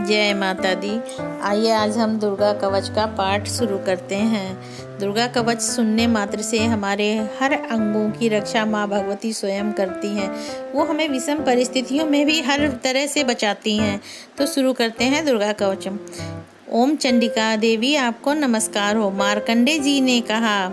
जय माता दी। आइए आज हम दुर्गा कवच का पाठ शुरू करते हैं। दुर्गा कवच सुनने मात्र से हमारे हर अंगों की रक्षा माँ भगवती स्वयं करती हैं। वो हमें विषम परिस्थितियों में भी हर तरह से बचाती हैं। तो शुरू करते हैं दुर्गा कवचम। ओम चंडिका देवी आपको नमस्कार हो। मार्कंडे जी ने कहा,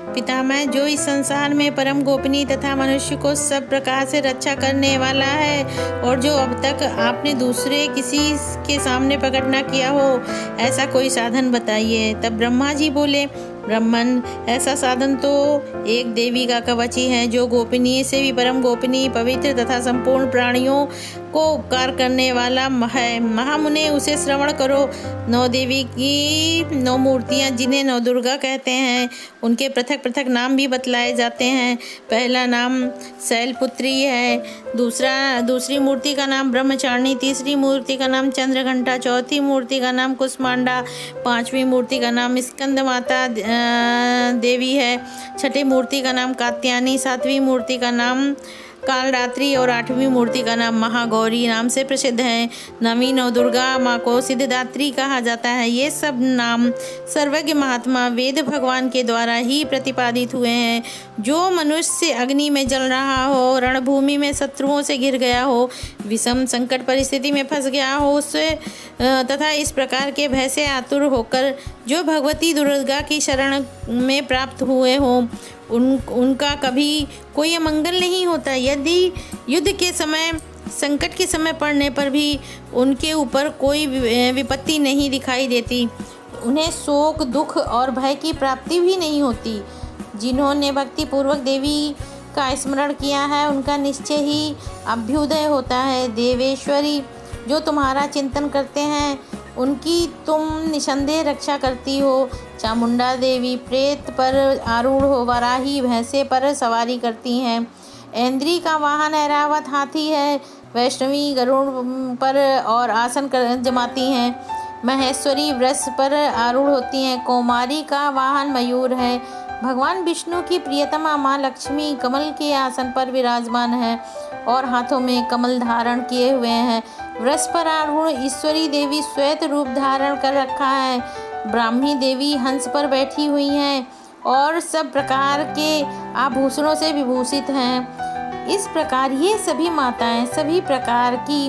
पितामह, जो इस संसार में परम गोपनीय तथा मनुष्य को सब प्रकार से रक्षा करने वाला है और जो अब तक आपने दूसरे किसी के सामने प्रकट न किया हो, ऐसा कोई साधन बताइए। तब ब्रह्मा जी बोले, ब्राह्मण, ऐसा साधन तो एक देवी का कवच ही है, जो गोपनीय से भी परम गोपनीय, पवित्र तथा संपूर्ण प्राणियों को उपकार करने वाला है। महामुने, उसे श्रवण करो। 9 देवी की 9 मूर्तियाँ, जिन्हें 9 दुर्गा कहते हैं, उनके पृथक पृथक नाम भी बतलाए जाते हैं। पहला नाम शैलपुत्री है, दूसरी मूर्ति का नाम ब्रह्मचारिणी, तीसरी मूर्ति का नाम चंद्रघंटा, चौथी मूर्ति का नाम कुष्मांडा, 5वीं मूर्ति का नाम स्कंद माता देवी है, छठी मूर्ति का नाम कात्यायनी, 7वीं मूर्ति का नाम कालरात्रि और 8वीं मूर्ति का नाम महागौरी नाम से प्रसिद्ध है। 9वीं नवदुर्गा माँ को सिद्धदात्री कहा जाता है। ये सब नाम सर्वज्ञ महात्मा वेद भगवान के द्वारा ही प्रतिपादित हुए हैं। जो मनुष्य अग्नि में जल रहा हो, रणभूमि में शत्रुओं से घिर गया हो, विषम संकट परिस्थिति में फंस गया हो, उससे तथा इस प्रकार के भय से आतुर होकर जो भगवती दुर्गा की शरण में प्राप्त हुए हों, उनका कभी कोई अमंगल नहीं होता। यदि युद्ध के समय, संकट के समय पड़ने पर भी उनके ऊपर कोई विपत्ति नहीं दिखाई देती, उन्हें शोक, दुख और भय की प्राप्ति भी नहीं होती। जिन्होंने भक्ति पूर्वक देवी का स्मरण किया है, उनका निश्चय ही अभ्युदय होता है। देवेश्वरी, जो तुम्हारा चिंतन करते हैं, उनकी तुम निसंदेह रक्षा करती हो। चामुंडा देवी प्रेत पर आरूढ़ हो वराही भैंसे पर सवारी करती हैं। ऐन्द्री का वाहन ऐरावत हाथी है। वैष्णवी गरुड़ पर और आसन जमाती हैं। महेश्वरी वृष पर आरूढ़ होती हैं। कौमारी का वाहन मयूर है। भगवान विष्णु की प्रियतमा माँ लक्ष्मी कमल के आसन पर विराजमान है और हाथों में कमल धारण किए हुए हैं। वृष पर आरूढ़ ईश्वरी देवी श्वेत रूप धारण कर रखा है। ब्राह्मी देवी हंस पर बैठी हुई हैं और सब प्रकार के आभूषणों से विभूषित हैं। इस प्रकार ये सभी माताएं सभी प्रकार की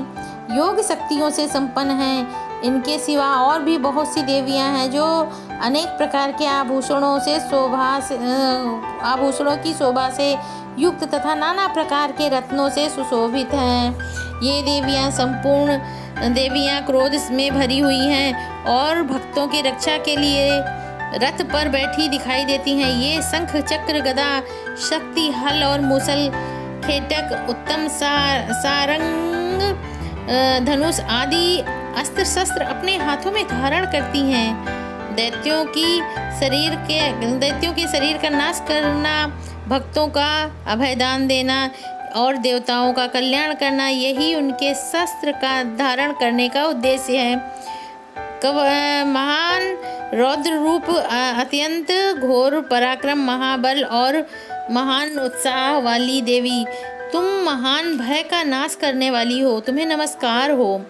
योग शक्तियों से संपन्न हैं। इनके सिवा और भी बहुत सी देवियां हैं जो अनेक प्रकार के आभूषणों की शोभा से युक्त तथा नाना प्रकार के रत्नों से सुशोभित हैं। ये देवियां संपूर्ण देवियां क्रोध में भरी हुई हैं और भक्तों की रक्षा के लिए रथ पर बैठी दिखाई देती हैं। ये शंख, चक्र, गदा, शक्ति, हल और मूसल, खेटक, उत्तम सारंग, धनुष आदि अस्त्र शस्त्र अपने हाथों में धारण करती हैं। दैत्यों के शरीर का नाश करना, भक्तों का अभयदान देना और देवताओं का कल्याण करना, यही उनके शस्त्र का धारण करने का उद्देश्य है। महान रौद्र रूप, अत्यंत घोर पराक्रम, महाबल और महान उत्साह वाली देवी, तुम महान भय का नाश करने वाली हो। तुम्हें नमस्कार हो।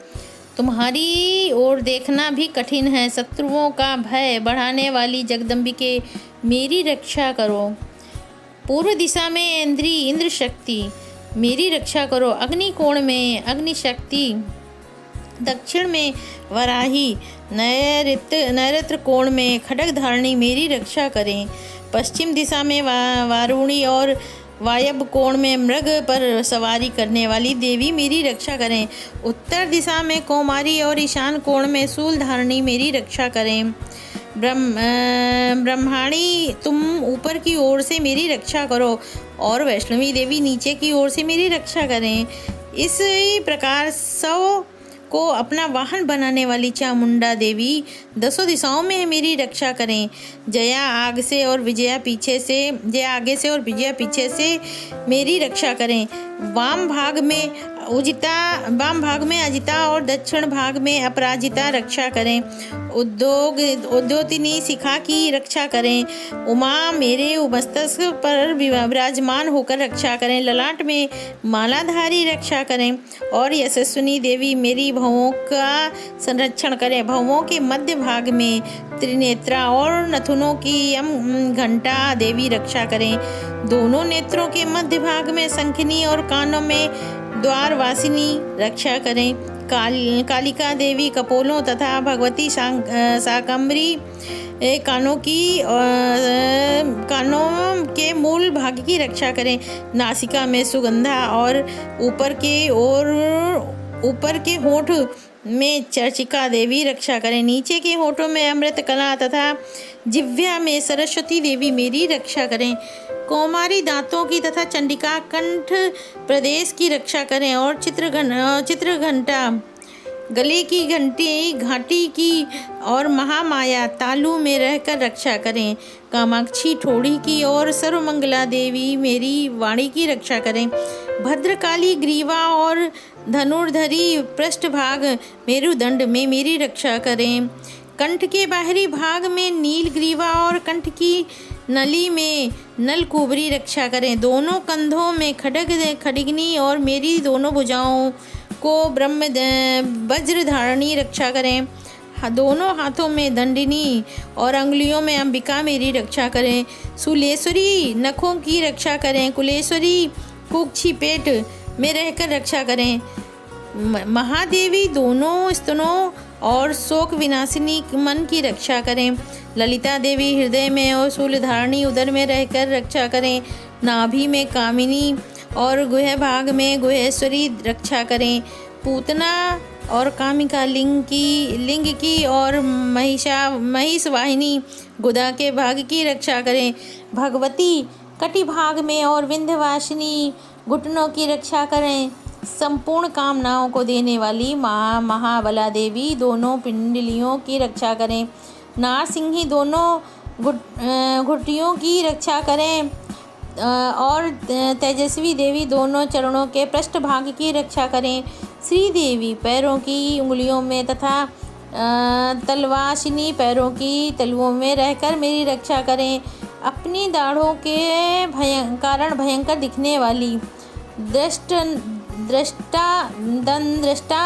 तुम्हारी ओर देखना भी कठिन है। शत्रुओं का भय बढ़ाने वाली जगदम्बिके, मेरी रक्षा करो। पूर्व दिशा में ऐन्द्री इंद्र शक्ति, मेरी रक्षा करो। अग्नि कोण में अग्नि शक्ति, दक्षिण में वराही, नैऋत्य कोण में खड्ग धारणी, मेरी रक्षा करें। पश्चिम दिशा में वारुणी और वायव्य कोण में मृग पर सवारी करने वाली देवी, मेरी रक्षा करें। उत्तर दिशा में कौमारी और ईशान कोण में शूल धारणी, मेरी रक्षा करें। ब्रह्माणी, तुम ऊपर की ओर से मेरी रक्षा करो और वैष्णवी देवी नीचे की ओर से मेरी रक्षा करें। इसी प्रकार 100 को अपना वाहन बनाने वाली चामुंडा देवी 10 दिशाओं में मेरी रक्षा करें। जया आगे से और विजया पीछे से मेरी रक्षा करें। वाम भाग में वाम भाग में अजिता और दक्षिण भाग में अपराजिता रक्षा करें। उद्योतिनी शिखा की रक्षा करें। उमा मेरे मस्तक पर विराजमान होकर रक्षा करें। ललाट में मालाधारी रक्षा करें। और यशस्विनी देवी मेरी भवों का संरक्षण करें। भवों के मध्य भाग में त्रिनेत्रा और नथुनों की घंटा देवी रक्षा करें। दोनों नेत्रों के मध्य भाग में शंखिनी और कानों में द्वारवासिनी रक्षा करें। कालिका देवी कपोलों तथा भगवती शाकंभरी कानों के मूल भाग की रक्षा करें। नासिका में सुगंधा और ऊपर के होंठ में चर्चिका देवी रक्षा करें। नीचे के होठों में अमृत कला तथा जिह्वा में सरस्वती देवी मेरी रक्षा करें। कौमारी दांतों की तथा चंडिका कंठ प्रदेश की रक्षा करें। और चित्रघंटा गले की घाटी की और महामाया तालु में रहकर रक्षा करें। कामाक्षी ठोड़ी की और सर्वमंगला देवी मेरी वाणी की रक्षा करें। भद्रकाली ग्रीवा और धनुर्धरी पृष्ठभाग मेरुदंड में मेरी रक्षा करें। कंठ के बाहरी भाग में नील ग्रीवा और कंठ की नली में नलकुबरी रक्षा करें। दोनों कंधों में खड्गनी और मेरी दोनों भुजाओं को वज्रधारणी रक्षा करें। दोनों हाथों में दंडिनी और अंगुलियों में अंबिका मेरी रक्षा करें। शूलेश्वरी नखों की रक्षा करें। कुलेश्वरी कुक्षी पेट में रहकर रक्षा करें। महादेवी दोनों स्तनों और शोक विनाशिनी मन की रक्षा करें। ललिता देवी हृदय में और शूलधारणी उदर में रहकर रक्षा करें। नाभि में कामिनी और गुह भाग में गुहेश्वरी रक्षा करें। पूतना और कामिका लिंग की और महिष वाहिनी गुदा के भाग की रक्षा करें। भगवती कटि भाग में और विंध्यवासिनी घुटनों की रक्षा करें। संपूर्ण कामनाओं को देने वाली माँ महाबला देवी दोनों पिंडलियों की रक्षा करें। नारसिंही दोनों घुटियों की रक्षा करें। और तेजस्वी देवी दोनों चरणों के पृष्ठभाग की रक्षा करें। श्री देवी पैरों की उंगलियों में तथा तलवासिनी पैरों की तलुओं में रहकर मेरी रक्षा करें। अपनी दाढ़ों के कारण भयंकर दिखने वाली दंद्रष्टा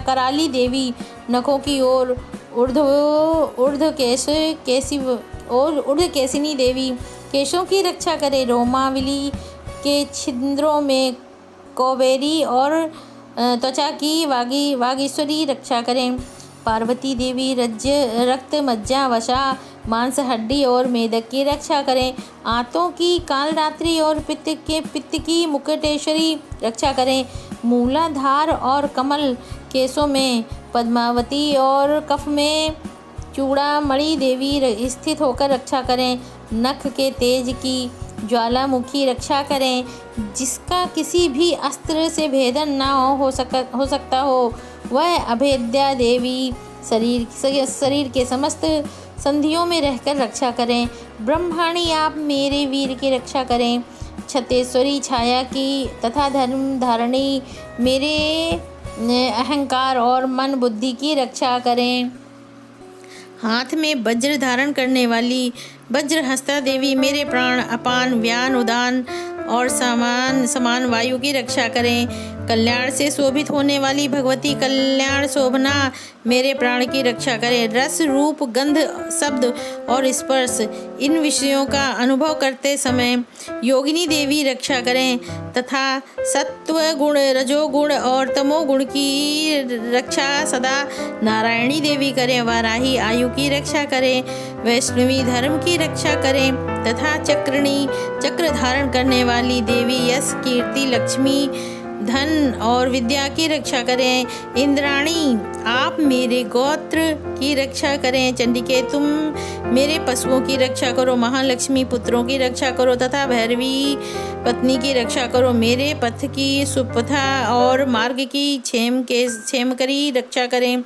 कराली देवी नखों की ओर ऊर्ध्वकेशिनी देवी केशों की रक्षा करे। रोमावली के छिद्रों में कौबेरी और त्वचा की वागीश्वरी रक्षा करें। पार्वती देवी रक्त मज्जा वसा मांस हड्डी और मेदक की रक्षा करें। आंतों की कालरात्रि और पित्त की मुकुटेश्वरी रक्षा करें। मूलाधार और कमल केशों में पद्मावती और कफ में चूड़ामणि देवी स्थित होकर रक्षा करें। नख के तेज की ज्वालामुखी रक्षा करें। जिसका किसी भी अस्त्र से भेदन न हो सकता हो वह अभेद्या देवी शरीर के समस्त संधियों में रहकर रक्षा करें। ब्रह्माणी आप मेरे वीर की रक्षा करें। छतेश्वरी छाया की तथा धर्म धारणी मेरे अहंकार और मन बुद्धि की रक्षा करें। हाथ में वज्र धारण करने वाली वज्रहस्ता देवी मेरे प्राण अपान व्यान उदान और समान वायु की रक्षा करें। कल्याण से शोभित होने वाली भगवती कल्याण शोभना मेरे प्राण की रक्षा करें। रस रूप गंध शब्द और स्पर्श इन विषयों का अनुभव करते समय योगिनी देवी रक्षा करें तथा सत्व गुण रजोगुण और तमोगुण की रक्षा सदा नारायणी देवी करें। वाराही आयु की रक्षा करें। वैष्णवी धर्म की रक्षा करें तथा चक्र धारण करने वाली देवी यश कीर्ति लक्ष्मी धन और विद्या की रक्षा करें। इंद्राणी आप मेरे गोत्र की रक्षा करें। चंडिके तुम मेरे पशुओं की रक्षा करो। महालक्ष्मी पुत्रों की रक्षा करो तथा भैरवी पत्नी की रक्षा करो। मेरे पथ की सुपथा और मार्ग की क्षेमकरी रक्षा करें।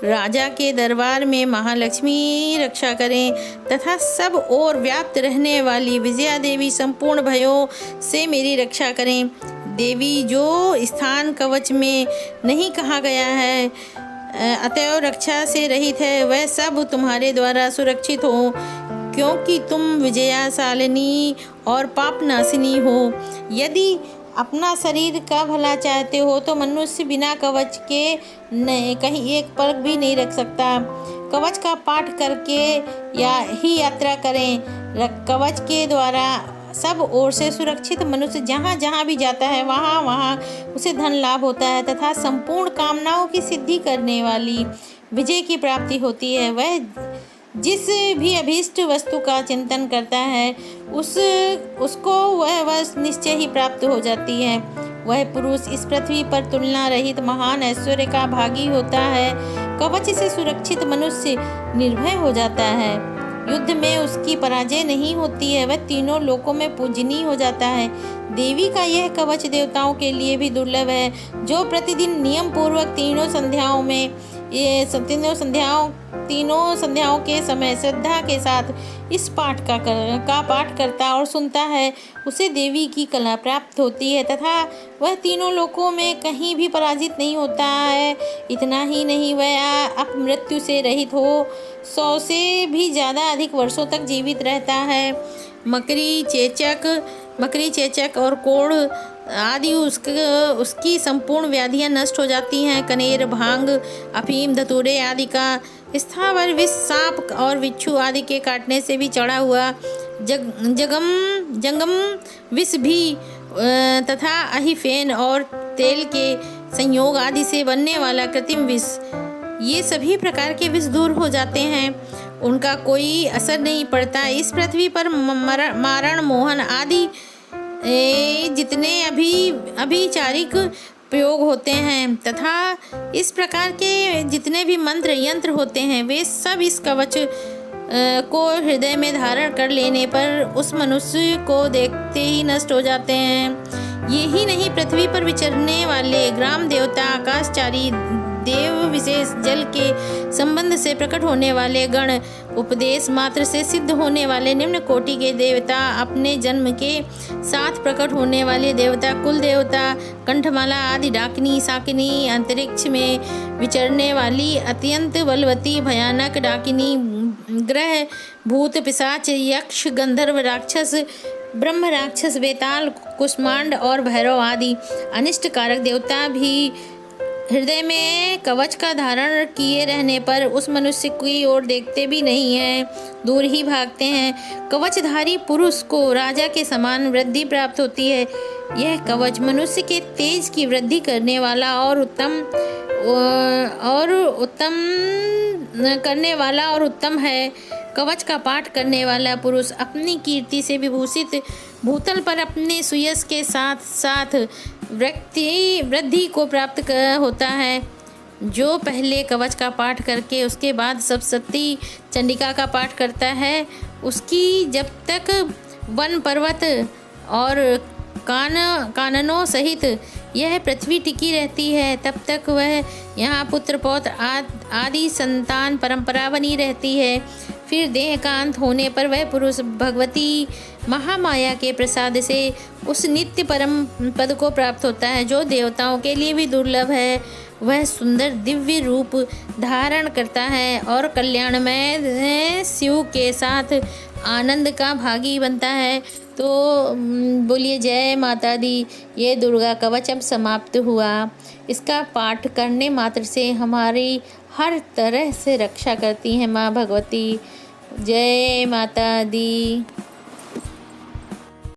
राजा के दरबार में महालक्ष्मी रक्षा करें तथा सब ओर व्याप्त रहने वाली विजया देवी संपूर्ण भयों से मेरी रक्षा करें। देवी, जो स्थान कवच में नहीं कहा गया है अतएव रक्षा से रहित है, वह सब तुम्हारे द्वारा सुरक्षित हो, क्योंकि तुम विजयाशालिनी और पापनाशिनी हो। यदि अपना शरीर का भला चाहते हो तो मनुष्य बिना कवच के कहीं एक पल भी नहीं रख सकता। कवच का पाठ करके ही यात्रा करें। कवच के द्वारा सब ओर से सुरक्षित मनुष्य जहाँ जहाँ भी जाता है वहाँ वहाँ उसे धन लाभ होता है तथा संपूर्ण कामनाओं की सिद्धि करने वाली विजय की प्राप्ति होती है। वह जिस भी अभीष्ट वस्तु का चिंतन करता है उसको वह निश्चय ही प्राप्त हो जाती है। वह पुरुष इस पृथ्वी पर तुलना रहित महान ऐश्वर्य का भागी होता है। कवच से सुरक्षित मनुष्य निर्भय हो जाता है। युद्ध में उसकी पराजय नहीं होती है। वह तीनों लोकों में पूजनीय हो जाता है। देवी का यह कवच देवताओं के लिए भी दुर्लभ है, जो प्रतिदिन नियम पूर्वक तीनों संध्याओं के समय श्रद्धा के साथ इस पाठ का पाठ करता और सुनता है, उसे देवी की कला प्राप्त होती है तथा वह तीनों लोकों में कहीं भी पराजित नहीं होता है। इतना ही नहीं, वह अपमृत्यु से रहित हो 100 से भी ज़्यादा अधिक वर्षों तक जीवित रहता है। मकरी, चेचक और कोढ़ आदि उसकी संपूर्ण व्याधियां नष्ट हो जाती हैं। कनेर, भांग, अफीम, धतूरे आदि का स्थावर विष, सांप और बिच्छू आदि के काटने से भी चढ़ा हुआ जंगम विष भी तथा अहिफेन और तेल के संयोग आदि से बनने वाला कृत्रिम विष, ये सभी प्रकार के विष दूर हो जाते हैं। उनका कोई असर नहीं पड़ता। इस पृथ्वी पर मारण, मोहन आदि जितने अभिचारिक प्रयोग होते हैं तथा इस प्रकार के जितने भी मंत्र यंत्र होते हैं, वे सब इस कवच को हृदय में धारण कर लेने पर उस मनुष्य को देखते ही नष्ट हो जाते हैं। यही नहीं, पृथ्वी पर विचरने वाले ग्राम देवता, आकाशचारी देव, विशेष जल के संबंध से प्रकट होने वाले गण, उपदेश मात्र से सिद्ध होने वाले निम्न कोटि के देवता, अपने जन्म के साथ प्रकट होने वाले देवता, कुल देवता, कंठमाला आदि डाकिनी, साकिनी, अंतरिक्ष में विचरने वाली अत्यंत बलवती भयानक डाकिनी, ग्रह, भूत, पिशाच, यक्ष, गंधर्व, राक्षस, ब्रह्म राक्षस, बेताल, कुष्मांड और भैरव आदि अनिष्ट कारक देवता भी हृदय में कवच का धारण किए रहने पर उस मनुष्य की ओर देखते भी नहीं हैं, दूर ही भागते हैं। कवचधारी पुरुष को राजा के समान वृद्धि प्राप्त होती है। यह कवच मनुष्य के तेज की वृद्धि करने वाला और उत्तम है। कवच का पाठ करने वाला पुरुष अपनी कीर्ति से विभूषित भूतल पर अपने सुयश के साथ साथ वृद्धि को प्राप्त होता है। जो पहले कवच का पाठ करके उसके बाद सप्तशती चंडिका का पाठ करता है, उसकी जब तक वन, पर्वत और काननों सहित यह पृथ्वी टिकी रहती है, तब तक वह यहाँ पुत्र पौत्र आदि संतान परंपरा बनी रहती है। फिर देह का अंत होने पर वह पुरुष भगवती महामाया के प्रसाद से उस नित्य परम पद को प्राप्त होता है, जो देवताओं के लिए भी दुर्लभ है। वह सुंदर दिव्य रूप धारण करता है और कल्याणमय शिव के साथ आनंद का भागी बनता है। तो बोलिए जय माता दी। ये दुर्गा कवच अब समाप्त हुआ। इसका पाठ करने मात्र से हमारी हर तरह से रक्षा करती हैं माँ भगवती। जय माता दी।